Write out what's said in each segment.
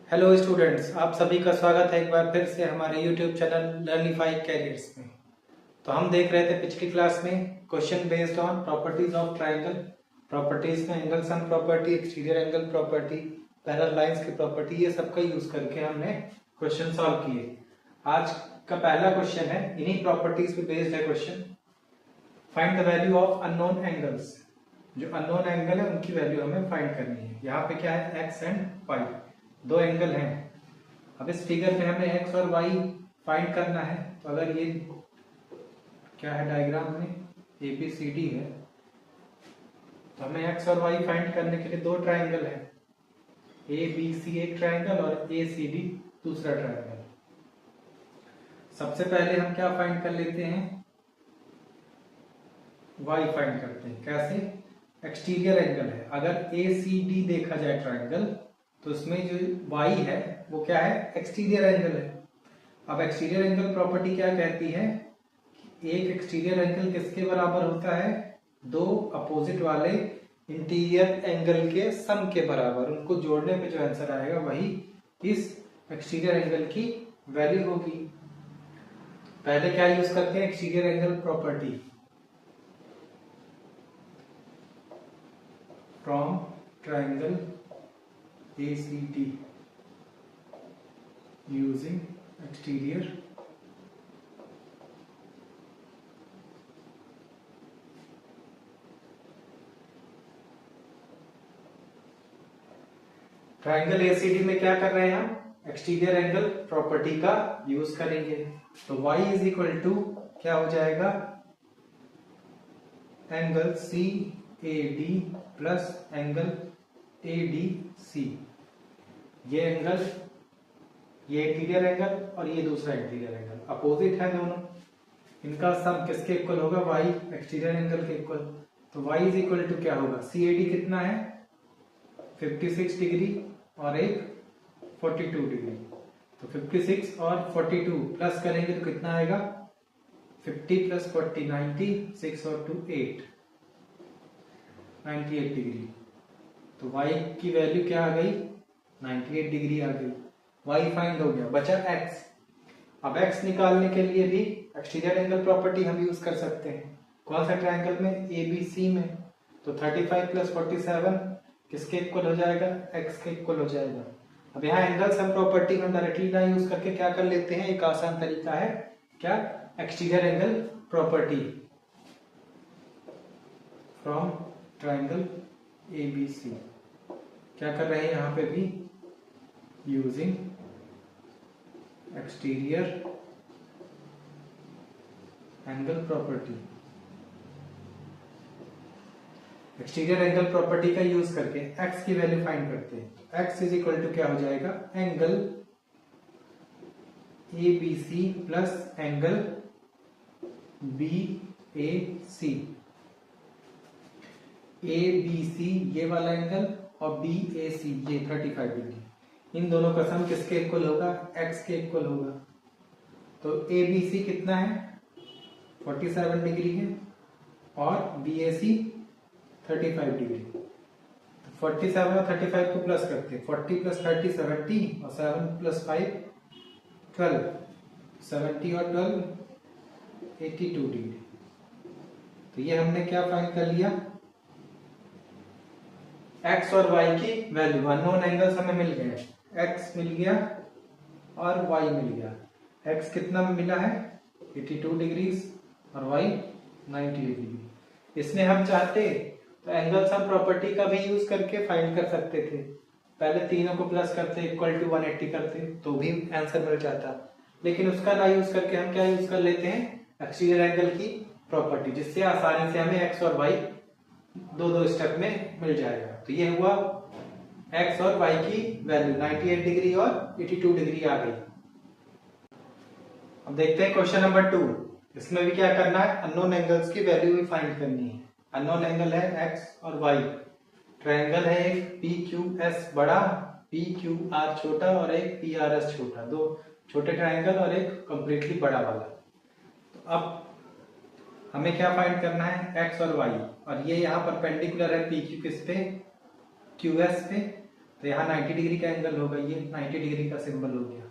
Hello students, आप सभी का स्वागत है एक बार फिर से हमारे यूट्यूब चैनल लर्निफाई कैरियर्स में। तो हम देख रहे थे पिछली क्लास में question based on properties of triangle. Properties में angle sum property, exterior angle property, parallel lines की प्रॉपर्टी, ये सबका यूज करके हमने क्वेश्चन सॉल्व किए। आज का पहला क्वेश्चन है, इन्हीं प्रॉपर्टीज पे बेस्ड है question. Find the value of unknown angles. जो अननोन एंगल है उनकी वैल्यू हमें फाइंड करनी है। यहाँ पे क्या है, एक्स एंड वाई, दो एंगल हैं। अब इस फिगर में हमें एक्स और वाई फाइंड करना है। तो अगर ये क्या है, डायग्राम में ABCD है, तो हमें एक्स और वाई फाइंड करने के लिए दो ट्रायंगल है, ABC एक ट्रायंगल और ACD दूसरा ट्रायंगल। सबसे पहले हम क्या फाइंड कर लेते हैं, वाई फाइंड करते हैं। कैसे? एक्सटीरियर एंगल है। अगर ACD देखा जाए ट्रायंगल, तो उसमें जो y है वो क्या है, एक्सटीरियर एंगल है। अब एक्सटीरियर एंगल प्रॉपर्टी क्या कहती है, एक एक्सटीरियर एंगल किसके बराबर होता है, दो अपोजिट वाले इंटीरियर एंगल के सम के बराबर। उनको जोड़ने पे जो आंसर आएगा वही इस एक्सटीरियर एंगल की वैल्यू होगी। पहले क्या यूज करते हैं, exterior angle property from triangle ACD using exterior triangle ACD में क्या कर रहे हैं हम, एक्सटीरियर एंगल प्रॉपर्टी का यूज करेंगे। तो y इज इक्वल टू क्या हो जाएगा, angle CAD plus angle ADC। ये एंगल, ये इंटीरियर एंगल और ये दूसरा इंटीरियर एंगल अपोजिट है दोनों। इनका सम किसके इक्वल होगा, y एक्सटीरियर एंगल के इक्वल। तो y इज इक्वल टू क्या होगा, CAD कितना है 56 डिग्री और एक 42 डिग्री। तो 56 और 42 प्लस करेंगे तो कितना आएगा, 50 प्लस 40 90, 6 और 2 8, 98 डिग्री। तो y की वैल्यू क्या आ गई, 98 डिग्री आ गई। y फाइंड हो गया, बचा x। अब x निकालने के लिए भी एक्सटीरियर एंगल प्रॉपर्टी हम यूज कर सकते हैं। कौन सा ट्रायंगल में, ABC में। तो 35 प्लस 47 किसके इक्वल हो जाएगा, x के इक्वल हो जाएगा। अब यहाँ एंगल सम प्रॉपर्टी हम डायरेक्टली ना यूज करके क्या कर लेते हैं, एक आसान तरीका है क्या, exterior angle property from triangle ABC। क्या कर रहे हैं यहाँ पे भी, using exterior angle property. Exterior angle property का यूज करके x की वैल्यू फाइंड करते हैं। x इज इक्वल टू क्या हो जाएगा, angle ABC plus angle BAC। ABC ये वाला एंगल और BAC ये 35 डिग्री, इन दोनों का सम किसके इक्वल होगा, x के इक्वल होगा। तो ABC कितना है 47 डिग्री है और BAC 35 डिग्री। तो 47 और 35 को प्लस करते हैं, 40 प्लस 30 70 और 7 प्लस 5 12, 70 और 12 82 डिग्री। तो ये हमने क्या फाइंड कर लिया, x और y की वैल्यू। अननोन एंगल्स हमें मिल गए, x मिल गया और y मिल गया। x कितना मिला है 82 डिग्री और y 98 डिग्री। इसमें हम चाहते तो एंगल सम प्रॉपर्टी का भी यूज करके फाइंड कर सकते थे। पहले तीनों को प्लस करते, इक्वल टू 180 करते तो भी आंसर मिल जाता। लेकिन उसका ना यूज करके हम क्या यूज कर लेते हैं, एक्सटीरियर एंगल की प्रॉपर्टी, जिससे आसानी से हमें x और y दो स्टेप में मिल जाएगा। तो ये हुआ x और y की वैल्यू 98 डिग्री और 82 डिग्री आ गई। अब देखते हैं क्वेश्चन नंबर 2। इसमें भी क्या करना है, अननोन एंगल्स की वैल्यू भी फाइंड करनी है। अननोन एंगल है x और y, ट्रायंगल है एक PQS बड़ा, PQR छोटा और एक PRS छोटा, दो छोटे ट्रायंगल और एक कंप्लीटली बड़ा वाला। तो अब हमें क्या फाइंड करना है, x और y, और ये यहाँ परपेंडिकुलर है PQ किस पे, QS पे। तो यहाँ 90 डिग्री का एंगल होगा, ये 90 डिग्री का सिंबल हो गया।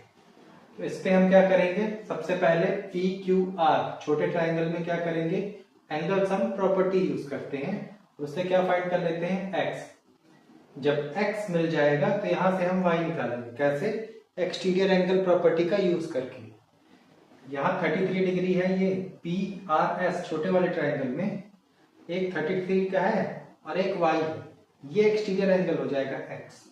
तो इस पे हम क्या करेंगे, सबसे पहले पी क्यू आर छोटे ट्राइंगल में क्या करेंगे, एंगल सम प्रॉपर्टी यूज करते हैं, उससे क्या फाइंड कर लेते हैं, एक्स। जब x मिल जाएगा तो यहां से हम y निकालेंगे, कैसे, एक्सटीरियर एंगल प्रॉपर्टी का यूज करके। यहाँ 33 डिग्री है, ये पी आर एस छोटे वाले ट्राइंगल में एक 33 का है और एक y है, ये एक्सटीरियर एंगल हो जाएगा x।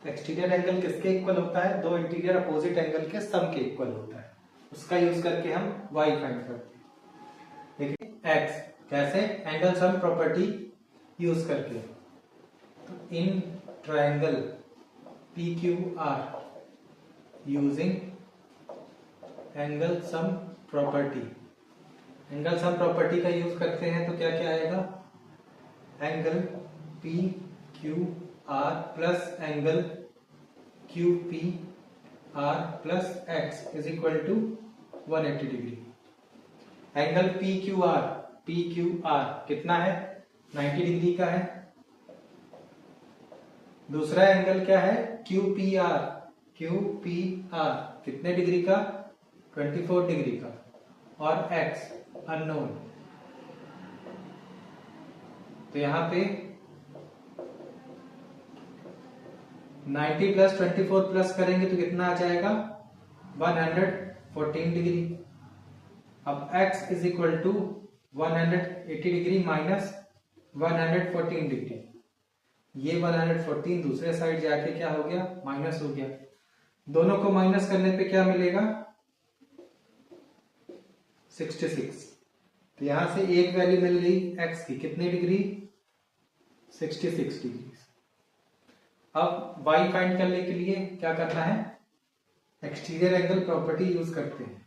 तो एक्सटीरियर एंगल किसके इक्वल होता है, दो इंटीरियर अपोजिट एंगल के सम के इक्वल होता है, उसका यूज करके हम y फाइंड करते हैं। देखिए x कैसे, एंगल सम प्रॉपर्टी यूज करके। In triangle PQR using angle sum property, angle sum property का यूज करते हैं तो क्या क्या आएगा, angle PQR plus angle QPR plus x is equal to 180 degree. Angle PQR कितना है, 90 डिग्री का है। दूसरा एंगल क्या है, QPR कितने डिग्री का, 24 डिग्री का, और x अननोन। तो यहाँ पे 90 प्लस 24 प्लस करेंगे तो कितना आ जाएगा, 114 डिग्री। अब x is equal to 180 degree minus 114 degree, ये 114 दूसरे साइड जाके क्या हो गया, माइनस हो गया। दोनों को माइनस करने पे क्या मिलेगा, 66। तो यहां से एक वैल्यू मिल गई x की, कितनी डिग्री, 66 डिग्री। अब y फाइंड करने के लिए क्या करना है, एक्सटीरियर एंगल प्रॉपर्टी यूज करते हैं।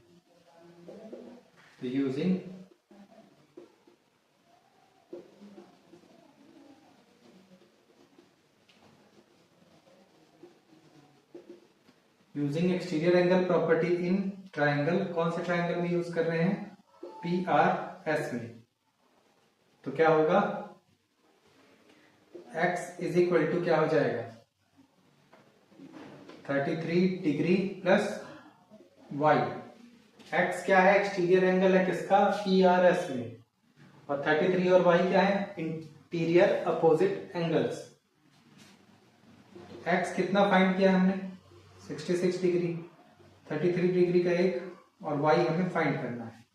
तो using exterior angle property in triangle, कौन से ट्राइंगल में यूज कर रहे हैं, PRS में। तो क्या होगा, x इज इक्वल टू क्या हो जाएगा, 33 डिग्री प्लस y। x क्या है, एक्सटीरियर एंगल है किसका, PRS में, और 33 और y क्या है, इंटीरियर अपोजिट एंगल्स। x कितना फाइंड किया हमने, 66 डिग्री, 33 डिग्री का एक, और y हमें फाइंड करना है।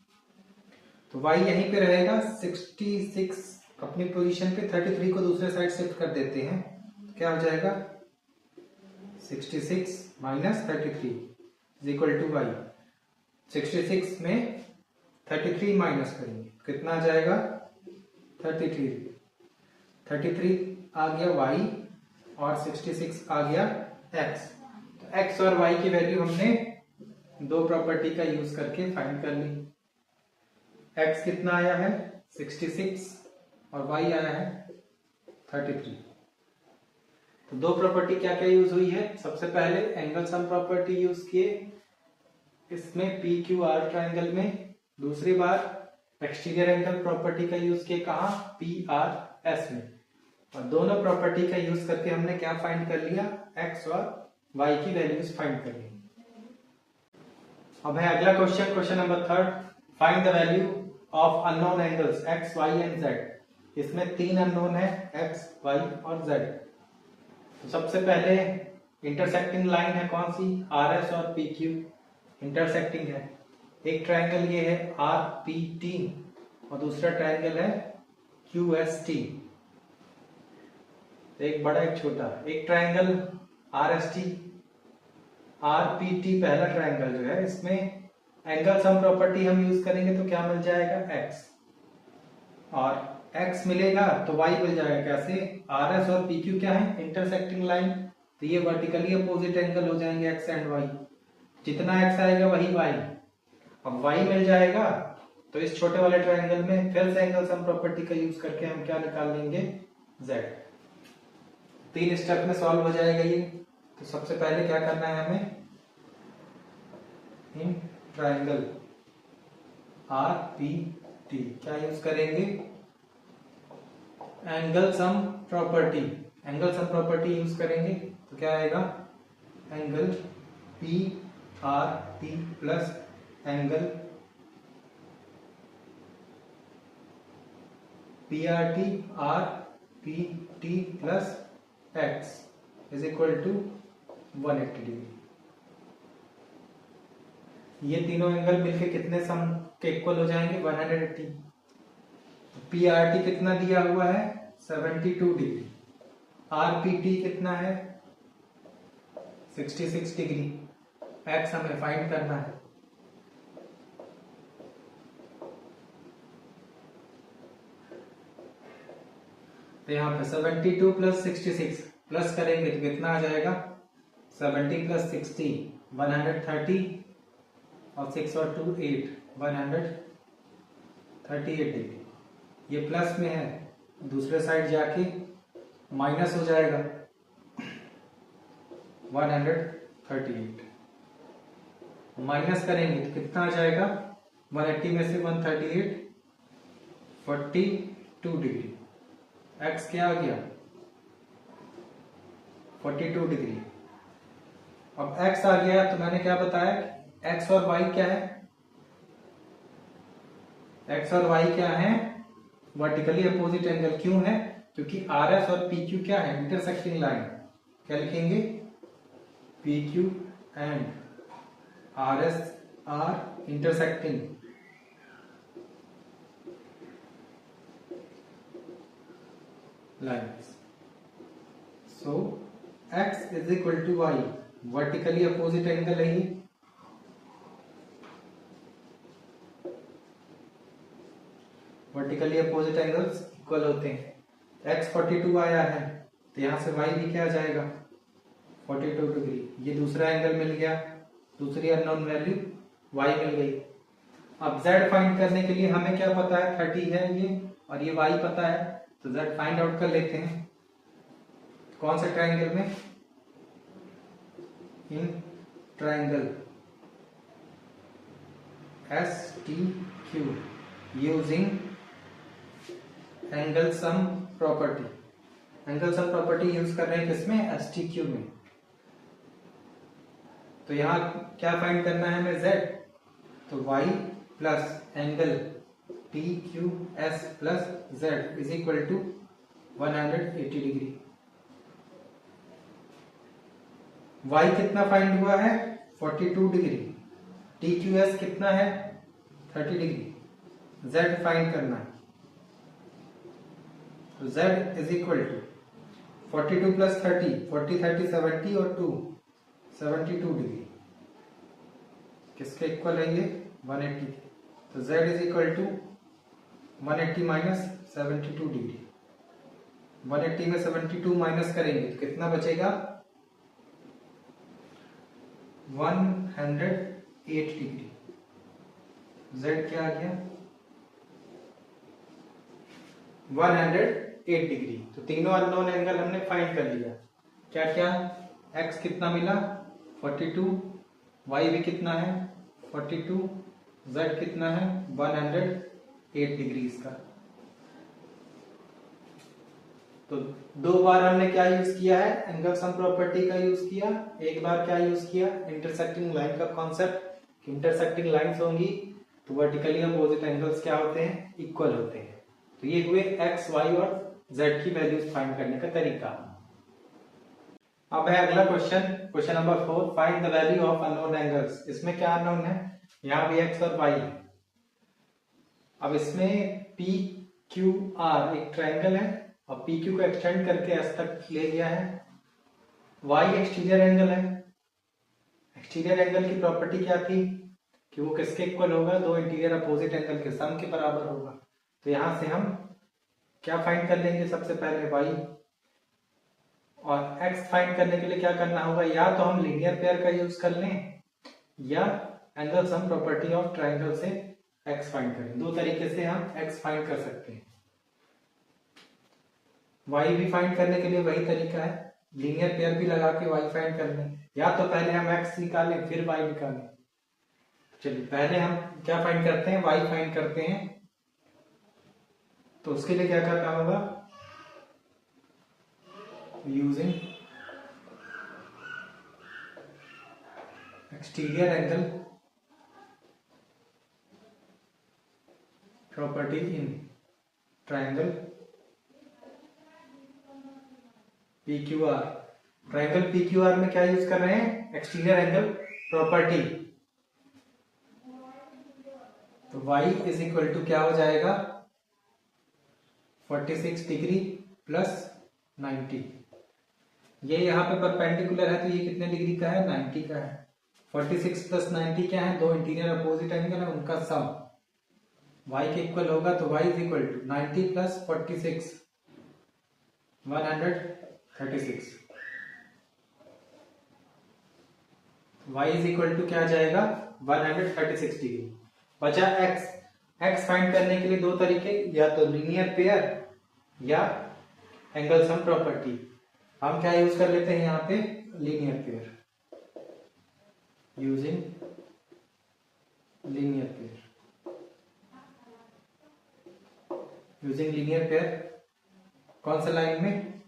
तो y यहीं पे रहेगा 66 अपनी पोजीशन पे, 33 को दूसरे साइड शिफ्ट कर देते हैं, तो क्या हो जाएगा 66 minus 33 is equal to y। 66 में 33 माइनस करेंगे, कितना आ जाएगा 33 आ गया y और 66 आ गया x। x और y की वैल्यू हमने दो प्रॉपर्टी का यूज करके फाइंड कर ली। x कितना आया है 66 और y आया है 33। तो दो प्रॉपर्टी क्या क्या यूज हुई है, सबसे पहले एंगल सम प्रॉपर्टी यूज किए इसमें PQR ट्राइंगल में, दूसरी बार एक्सटीरियर एंगल प्रॉपर्टी का यूज किए कहा, PRS में। और दोनों प्रॉपर्टी का यूज करके हमने क्या फाइंड कर लिया, x और y की वैल्यूज फाइंड कर ली। अब है अगला question, question number 3, find the value of unknown angles x, y and z। इसमें तीन अननोन है, x, y और z। तो सबसे पहले इंटरसेक्टिंग लाइन है कौन सी, RS और PQ इंटरसेक्टिंग है। एक ट्राइंगल ये है RPT और दूसरा ट्राइंगल है QST, एक बड़ा एक छोटा। एक ट्राइंगल RST, RPT पहला ट्राइंगल जो है, इसमें एंगल सम प्रॉपर्टी हम यूज करेंगे तो क्या मिल जाएगा, x, और x मिलेगा तो y मिल जाएगा। कैसे, RS और PQ क्या है, इंटरसेक्टिंग लाइन, तो ये वर्टिकली अपोजिट एंगल हो जाएंगे x एंड y। जितना x आएगा वही y। अब y मिल जाएगा तो इस छोटे वाले ट्राइंगल में फिर से एंगल सम प्रॉपर्टी का यूज करके हम क्या निकाल लेंगे, z। 3 स्टेप में सॉल्व हो जाएगा ये। तो सबसे पहले क्या करना है हमें, इन ट्राइंगल RPT क्या यूज करेंगे, angle sum property. Angle sum property use करेंगे तो क्या आएगा, angle P R T plus angle P R P T plus x is equal to 180 degree. ये तीनों एंगल मिलके कितने सम के इक्वल हो जाएंगे, 180। पी आर टी कितना दिया हुआ है, 72 डिग्री। आर पी टी कितना है, 66 डिग्री। एक्स हमें फाइंड करना है। तो यहाँ पे 72 प्लस 66 प्लस करेंगे तो कितना आ जाएगा, 70 प्लस 60 130 और 6 और 2 8 138 डिग्री। ये प्लस में है, दूसरे साइड जाके माइनस हो जाएगा 138। माइनस करेंगे तो कितना आ जाएगा, 180 में से 138 42 डिग्री। एक्स क्या आ गया, 42 डिग्री। अब एक्स आ गया तो मैंने क्या बताया, एक्स और वाई क्या है, एक्स और वाई क्या है, वर्टिकली अपोजिट एंगल। क्यों है, क्योंकि आर एस और पी क्यू क्या है, इंटरसेक्टिंग लाइन। क्या लिखेंगे, P Q and R S are intersecting lines. So x is equal to y, vertically opposite angle है ये। वर्टिकली अपोजिट एंगल्स इक्वल होते हैं। x 42 आया है तो यहां से y भी क्या आ जाएगा, 42 डिग्री। ये दूसरा एंगल मिल गया, दूसरी अननोन वैल्यू y मिल गई। अब z फाइंड करने के लिए हमें क्या पता है, 30 है ये, और ये y पता है, तो z फाइंड आउट कर लेते हैं। कौन से ट्राइंगल में, in triangle S T Q using angle sum property. Angle sum property use कर रहे हैं किसमें, एस टी क्यू में। तो यहां क्या फाइंड करना है हमें, z। तो y plus angle P Q S plus z is equal to 180 degree. y कितना फाइंड हुआ है, 42 डिग्री। टी क्यू एस कितना है, 30 डिग्री। z फाइंड करना है, तो z is equal to 42 plus 30, 40 30 70 और 2 72 डिग्री। किसके इक्वल है ये, 180 के। तो z is equal to 180 minus 72 degree. 180 में 72 माइनस करेंगे तो कितना बचेगा, 108 डिग्री। z क्या आ गया, 108 डिग्री। तो तीनों अननोन एंगल हमने फाइंड कर लिया। क्या क्या, x कितना मिला, 42, y भी कितना है 42, z कितना है 108 डिग्री इसका। तो दो बार हमने क्या यूज किया है, एंगल सम प्रॉपर्टी का यूज किया। एक बार क्या यूज किया, इंटरसेक्टिंग लाइन का कॉन्सेप्ट। इंटरसेक्टिंग लाइंस होंगी तो वर्टिकली अपोजिट एंगल्स क्या होते हैं, इक्वल होते हैं। तो ये हुए x, y और z की वैल्यूज फाइंड करने का तरीका। अब है अगला question, question number 4, find the value of unknown angles. इसमें क्या अननोन है, यहाँ भी x और y है। अब इसमें पी क्यू आर एक ट्रायंगल है और पी क्यू को एक्सटेंड करके एस तक ले गया है। y एक्सटीरियर एंगल है। एक्सटीरियर एंगल की प्रॉपर्टी क्या थी कि वो किसके इक्वल होगा, दो इंटीरियर अपोजिट एंगल के सम के बराबर होगा। तो यहां से हम क्या फाइंड कर लेंगे, सबसे पहले y, और x फाइंड करने के लिए क्या करना होगा, या तो हम लीनियर पेयर का यूज कर लें या angle sum property of triangle से x फाइंड करें। दो तरीके से हम x फाइंड कर सकते हैं। y भी फाइंड करने के लिए वही तरीका है, लीनियर पेयर भी लगा के y फाइंड कर लें, या तो पहले हम x निकालें फिर y निकालें। चलिए पहले हम क्या फाइंड करते हैं, y फाइंड करते हैं। तो उसके लिए क्या करना होगा, using exterior angle property in triangle PQR। Triangle PQR में क्या यूज कर रहे हैं? Exterior angle property. तो y इज इक्वल टू क्या हो जाएगा? 46 डिग्री प्लस 90। ये यहाँ पे परपेंडिकुलर है तो ये कितने डिग्री का है? 90 का है। 46 प्लस 90 क्या है? दो इंटीरियर अपोजिट एंगल है, उनका सम y के इक्वल होगा। तो y is equal to 90 plus 46 136। y is equal to क्या आ जाएगा? 136 डिग्री। बचा x। x फाइंड करने के लिए दो तरीके, या तो लीनियर पेयर या एंगल सम प्रॉपर्टी। हम क्या यूज कर लेते हैं यहाँ पे? Linear pair. Using linear pair. Using linear pair कौन सा लाइन में?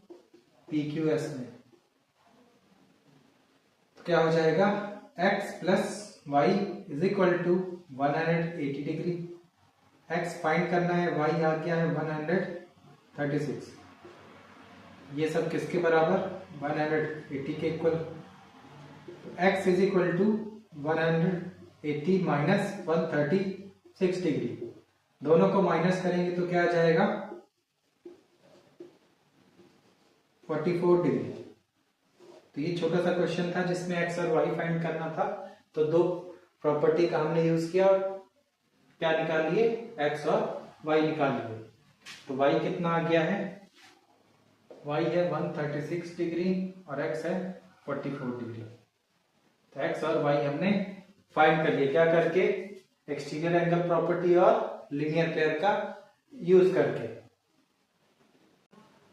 PQS में। तो क्या हो जाएगा? x plus y is equal to 180 degree. x find करना है, y आ गया है 136। ये सब किसके बराबर? 180 के इक्वल। तो x is equal to 180 minus 136 degree. दोनों को माइनस करेंगे तो क्या आ जाएगा? 44 डिग्री। तो ये छोटा सा क्वेश्चन था जिसमें x और y फाइंड करना था। तो दो प्रॉपर्टी का हमने यूज किया और क्या निकाल लिए? x और y निकाल लिए। तो y कितना आ गया है? y है 136 डिग्री और x है 44 डिग्री। तो x और y हमने फाइंड कर लिया। क्या करके? एक्सटीरियर एंगल प्रॉपर्टी और लीनियर पेयर का यूज करके।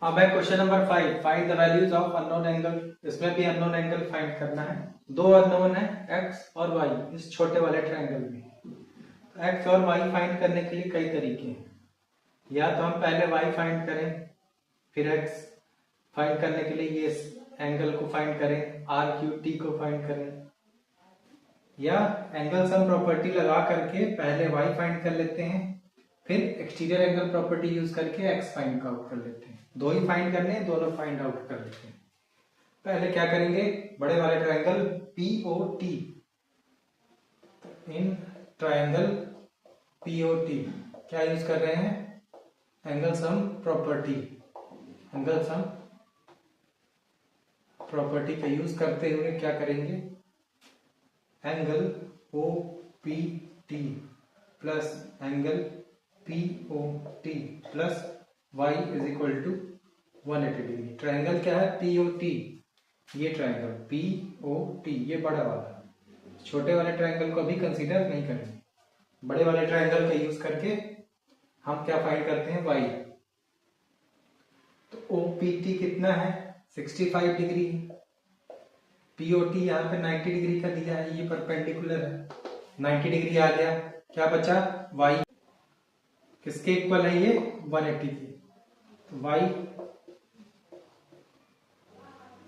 अब है question number 5, find the values of unknown angle. इसमें भी अननोन एंगल फाइंड करना है। दो अननोन है x और y इस छोटे वाले ट्रायंगल में। तो x और y फाइंड करने के लिए कई तरीके हैं। या तो हम पहले y फाइंड करें, फिर x फाइंड करने के लिए ये एंगल को फाइंड करें, RQT को फाइंड करें, या एंगल सम प्रॉपर्टी लगा करके पहले y फाइंड कर लेते हैं, फिर एक्सटीरियर एंगल प्रॉपर्टी यूज करके x फाइंड आउट कर लेते हैं। दो ही फाइंड करने हैं, दोनों फाइंड आउट कर लेते हैं। पहले क्या करेंगे? बड़े वाले triangle POT। In triangle POT क्या यूज कर रहे हैं? Angle sum property. Angle sum property का यूज करते हुए क्या करेंगे? Angle OPT plus angle POT plus y is equal to 180 degree. Triangle क्या है? POT। ये ट्रायंगल POT, ये बड़ा वाला। छोटे वाले ट्रायंगल को अभी कंसीडर नहीं करेंगे। बड़े वाले ट्रायंगल का यूज करके हम क्या फाइंड करते हैं? y। तो OPT कितना है? 65 डिग्री। POT यहाँ पे 90 डिग्री का दिया है, ये परपेंडिकुलर है। 90 डिग्री आ गया। क्या बचा? y किसके इक्वल है? ये 180 के। तो y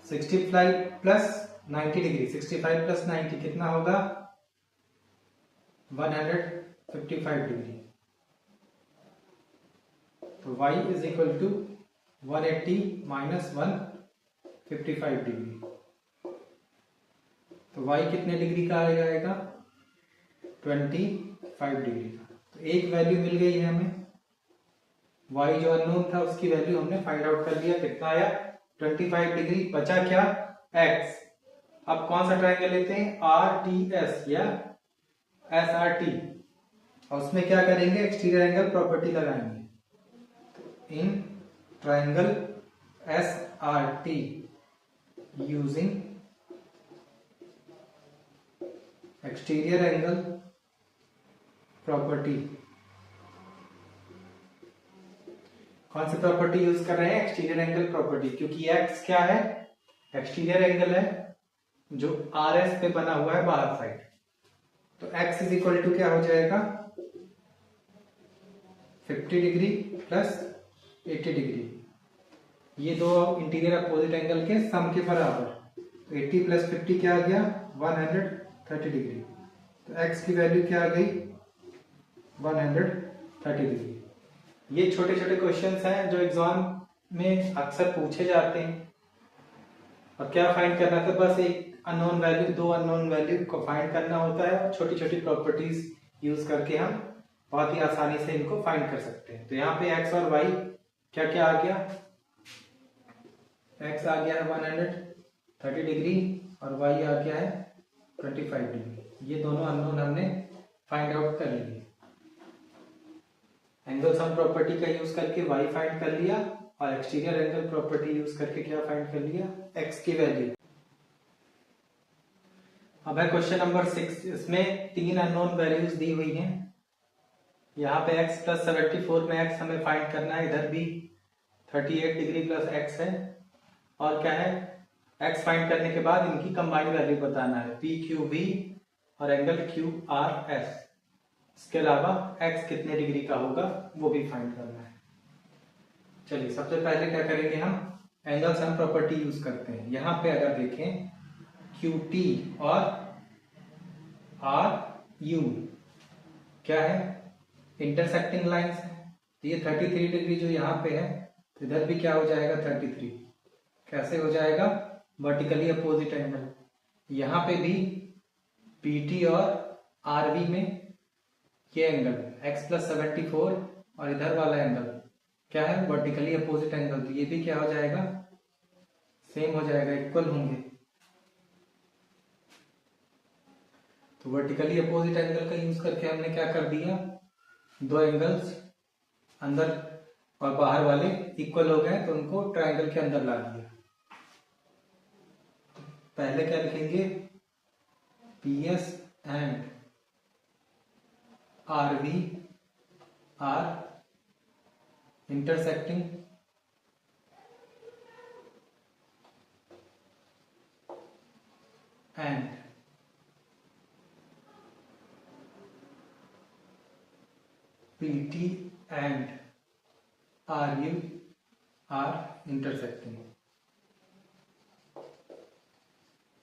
65 प्लस 90 डिग्री। 65 प्लस 90 कितना होगा? 155 डिग्री। तो y is equal to 180 minus 155 degree. तो y कितने डिग्री का आ जाएगा? 25 डिग्री का। तो एक वैल्यू मिल गई है हमें। y जो अननोन था उसकी वैल्यू हमने फाइंड आउट कर लिया। कितना आया? 25 डिग्री। बचा क्या? x। अब कौन सा ट्रायंगल लेते हैं? RTS या SRT। और उसमें क्या करेंगे? एक्सटीरियर एंगल प्रॉपर्टी लगाएंगे। In triangle SRT using exterior angle property. कौन सी प्रॉपर्टी यूज कर रहे हैं? Exterior angle property. क्योंकि x क्या है? एक्सटीरियर एंगल है जो RS पे बना हुआ है बाहर साइड। तो x इज इक्वल टू क्या हो जाएगा? 50 डिग्री प्लस 80 डिग्री। ये दो इंटीरियर अपोजिट एंगल के सम के बराबर। तो 80 प्लस 50 क्या आ गया 130 डिग्री। तो x की वैल्यू क्या आ गई 130 डिग्री। ये छोटे छोटे क्वेश्चंस हैं जो एग्जाम में अक्सर पूछे जाते हैं। और क्या फाइंड करना था, बस एक अननोन वैल्यू, दो अननोन वैल्यू को फाइंड करना होता है और छोटी छोटी प्रॉपर्टीज यूज करके हम बहुत ही आसानी से इनको फाइंड कर सकते हैं। तो यहाँ पे x और y क्या क्या आ गया, x आ गया है 130 डिग्री और y आ गया है 25 डिग्री। ये दोनों अननोन हमने फाइंड आउट कर लिए। एंगल सम प्रॉपर्टी का यूज करके y फाइंड कर लिया और एक्सटीरियर एंगल प्रॉपर्टी यूज करके क्या फाइंड कर लिया, x की वैल्यू। अब है क्वेश्चन नंबर 6। इसमें तीन अननोन वैल्यूज दी हुई हैं। यहाँ पे x प्लस 74 में x हमें फाइंड करना है, इधर भी 38 डिग्री प्लस x है। और क्या है, x फाइंड करने के बाद इनकी कंबाइंड वैल्यू बताना है, पी क्यू वी और एंगल क्यू आर एस। इसके अलावा x कितने डिग्री का होगा वो भी फाइंड करना है। चलिए सबसे पहले क्या करेंगे, हम एंगल सम प्रॉपर्टी यूज करते हैं। यहाँ पे अगर देखें क्यू टी और आर यू क्या है, इंटरसेक्टिंग लाइंस है। तो ये 33 डिग्री जो यहाँ पे है, तो इधर भी क्या हो जाएगा 33। कैसे हो जाएगा, वर्टिकली अपोजिट एंगल। यहाँ पे भी पीटी और आरवी में ये एंगल x प्लस 74 और इधर वाला एंगल क्या है, वर्टिकली अपोजिट एंगल। तो ये भी क्या हो जाएगा, सेम हो जाएगा, इक्वल होंगे। तो वर्टिकली अपोजिट एंगल का यूज करके हमने क्या कर दिया, दो एंगल्स अंदर और बाहर वाले इक्वल हो गए तो उनको ट्रायंगल के अंदर ला दिया। पहले क्या लिखेंगे, PS and RV are intersecting and PT and RU are intersecting.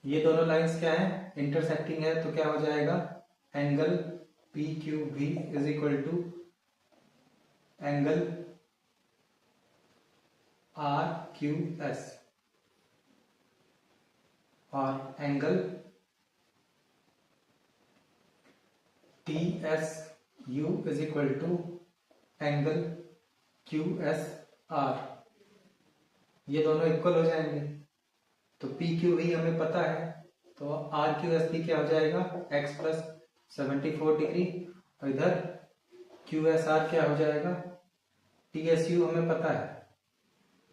ये दोनों लाइंस क्या है, इंटरसेक्टिंग है। तो क्या हो जाएगा, angle PQV is equal to angle RQS और angle TSU is equal to angle QSR। ये दोनों इक्वल हो जाएंगे। तो PQV हमें पता है, तो RQS भी क्या हो जाएगा, x प्लस 74 डिग्री और इधर QSR क्या हो जाएगा, TSU हमें पता है,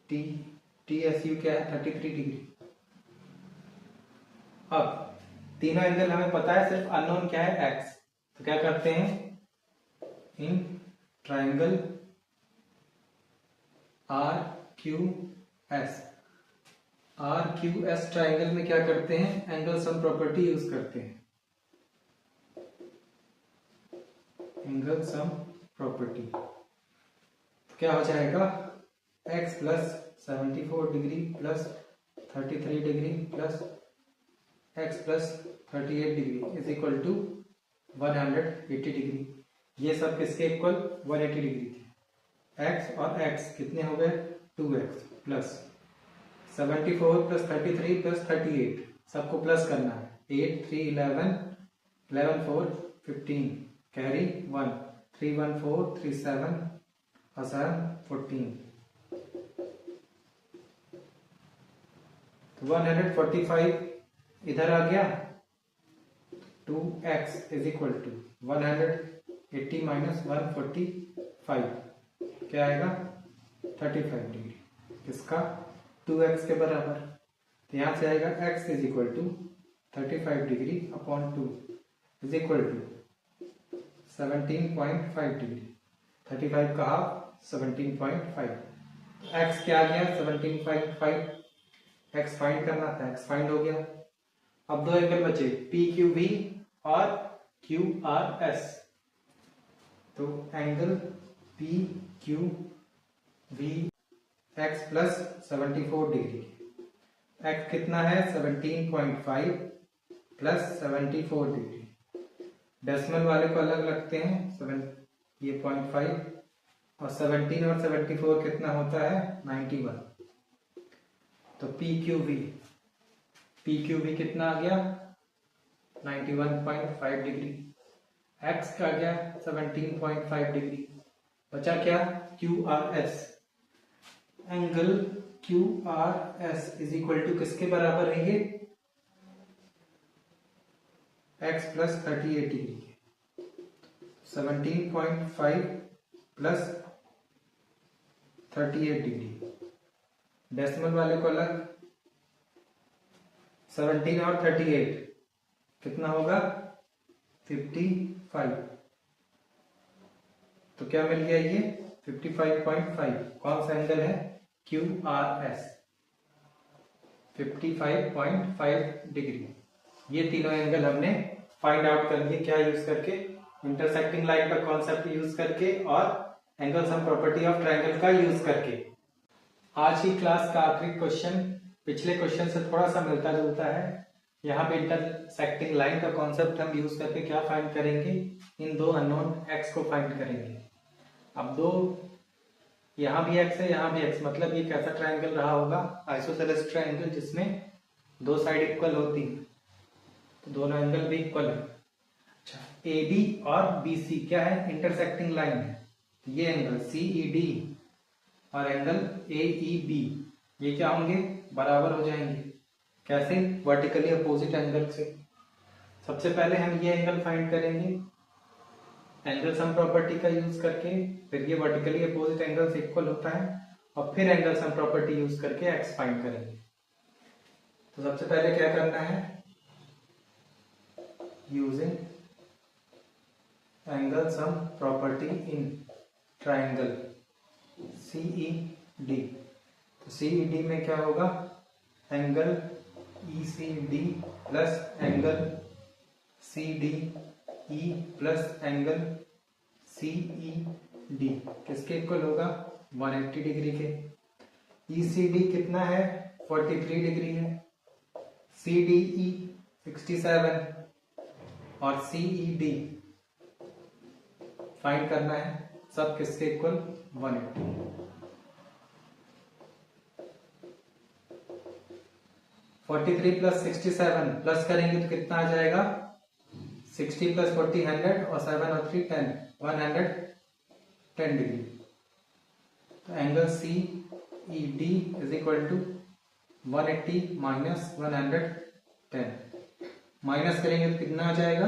TSU क्या है 33 डिग्री। अब तीनों एंगल हमें पता है, सिर्फ अननोन क्या है x। तो क्या करते हैं, इन ट्रायंगल RQS ट्रायंगल में क्या करते हैं, एंगल सम प्रॉपर्टी यूज करते हैं। एंगल सम प्रॉपर्टी तो क्या हो जाएगा, x प्लस 74 डिग्री प्लस 33 डिग्री plus x plus 38 degree is equal to 180 degree. ये सब किसके इक्वल, 180 डिग्री थे। x और x कितने हो गए, 2x प्लस 74 प्लस 33 प्लस 38 सबको प्लस करना है। 8 3 11 11 4 15 कैरी 1 3 1 4 3 7 और 7 14। तो 145 इधर आ गया, 2x is equal to 180 minus 145 क्या आएगा 35 डिग्री, किसका 2x के बराबर। तो यहां से आएगा x is equal to 35 degree upon 2 is equal to 17.5 degree. 35 का हाफ 17.5। x क्या आ गया 17.5, x फाइंड करना था, x फाइंड हो गया। अब दो एंगल बचे PQV और QRS। तो angle PQV x plus 74 degree. x कितना है 17.5 प्लस 74 डिग्री। डेसिमल वाले को अलग रखते हैं, 7 ये 0.5 और 17 और 74 कितना होता है 91। तो PQV कितना आ गया 91.5 डिग्री। x का आ गया 17.5 डिग्री। बचा क्या QRS। Angle QRS is equal to किसके बराबर है ये x प्लस 38 डिग्री के। 17.5 प्लस 38 डिग्री। डेसिमल वाले को अलग, 17 और 38 कितना होगा 55। तो क्या मिल गया ये 55.5। कौन सा एंगल है QRS 55.5 डिग्री। ये तीनों एंगल हमने फाइंड आउट कर लिए। क्या यूज करके इंटरसेक्टिंग लाइन का कॉन्सेप्ट यूज करके और angle sum property of triangle का यूज करके। आज की क्लास का आखिरी क्वेश्चन पिछले क्वेश्चन से थोड़ा सा मिलता जुलता है। यहाँ पे इंटरसेक्टिंग लाइन का कॉन्सेप्ट हम यूज करके क्या फाइंड करेंगे, इन दो अननोन x को फाइंड करेंगे। अब दो यहाँ भी x है यहाँ भी x, मतलब ये कैसा ट्रायंगल रहा होगा आइसोसेलेस ट्रायंगल जिसमें दो साइड इक्वल होती है, तो दोनों एंगल भी इक्वल है। अच्छा AB और BC क्या है इंटरसेक्टिंग लाइन है। ये एंगल CED और एंगल AEB ये क्या होंगे बराबर हो जाएंगे। कैसे वर्टिकली अपोजिट एंगल से। सबसे पहले हम ये एंगल फाइंड करेंगे एंगल सम प्रॉपर्टी का यूज करके, फिर ये वर्टिकली अपोजिट एंगल से इक्वल होता है और फिर एंगल सम प्रॉपर्टी यूज करके x फाइंड करेंगे। तो सबसे पहले क्या करना है using angle sum property in triangle CED। तो CED में क्या होगा angle ECD plus angle CDE plus angle CED किसके इक्वल होगा 180 डिग्री के। ECD कितना है 43 डिग्री है, CDE 67 और CED फाइंड करना है, सब किसके इक्वल 180। प्लस 67 प्लस करेंगे तो कितना आ जाएगा 60 प्लस 40 100 और 7 और 3 10 110 डिग्री। तो angle CED is equal to 180 minus 110, minus करेंगे तो कितना आ जाएगा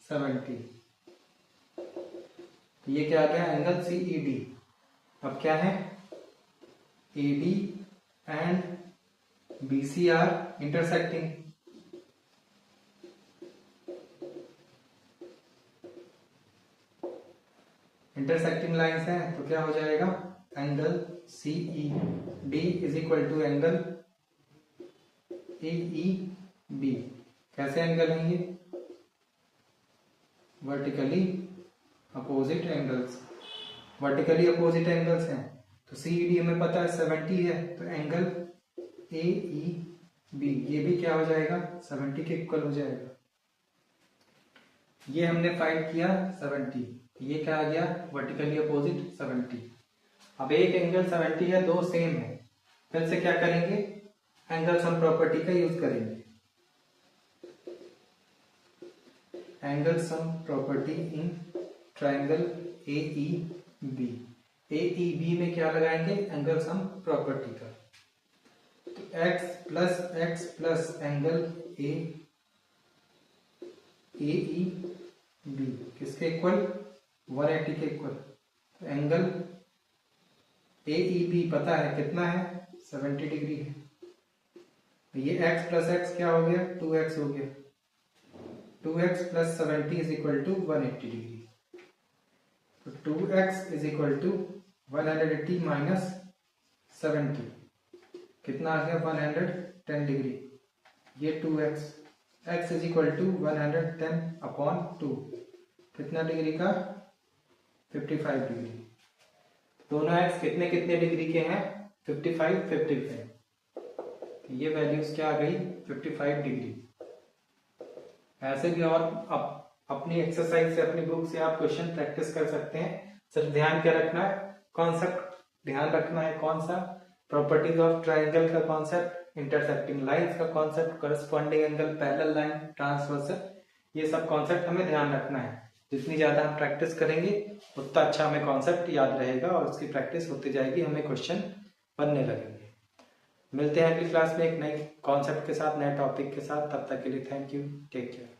70। तो ये क्या आ गया एंगल CED। अब क्या है AD and BC are intersecting. Intersecting lines हैं तो क्या हो जाएगा angle CED is equal to angle AEB। कैसे एंगल हैं ये vertically opposite angles. Vertically opposite angles हैं तो CED हमें पता है 70 है, तो एंगल AEB ये भी क्या हो जाएगा 70 के इक्वल हो जाएगा। ये हमने फाइंड किया 70, ये क्या आ गया वर्टिकली अपोजिट 70। अब एक एंगल 70 है, दो सेम है, फिर से क्या करेंगे एंगल सम प्रॉपर्टी का यूज करेंगे। Angle sum property in triangle AEB। AEB में क्या लगाएंगे एंगल सम प्रॉपर्टी का। तो x प्लस एंगल AEB किसके इक्वल 180 के इक्वल। तो एंगल AEB पता है कितना है 70 डिग्री है। तो ये x प्लस x क्या हो गया 2x हो गया। 2x plus 70 is equal to 180 degree. तो 2x is equal to 180 minus 70 कितना आ गया 110 डिग्री। ये 2x x is equal to 110 upon 2 कितना डिग्री का 55 डिग्री। दोनों x कितने कितने डिग्री के हैं 55 55, ये वैल्यूज क्या आ गई 55 डिग्री। ऐसे भी और अपनी एक्सरसाइज से अपनी बुक से आप क्वेश्चन प्रैक्टिस कर सकते हैं। सिर्फ ध्यान क्या रखना है, कॉन्सेप्ट ध्यान रखना है, कौन सा, प्रॉपर्टीज ऑफ ट्राइंगल का कॉन्सेप्ट, इंटरसेक्टिंग लाइंस का concept, corresponding angle, parallel line, transversal, ये सब कॉन्सेप्ट हमें ध्यान रखना है। जितनी ज्यादा हम प्रैक्टिस करेंगे उतना अच्छा हमें कॉन्सेप्ट याद रहेगा और उसकी प्रैक्टिस होती जाएगी, हमें क्वेश्चन बनने लगेंगे। मिलते हैं अगली क्लास में एक नई कॉन्सेप्ट के साथ, नए टॉपिक के साथ। तब तक के लिए थैंक यू, टेक केयर।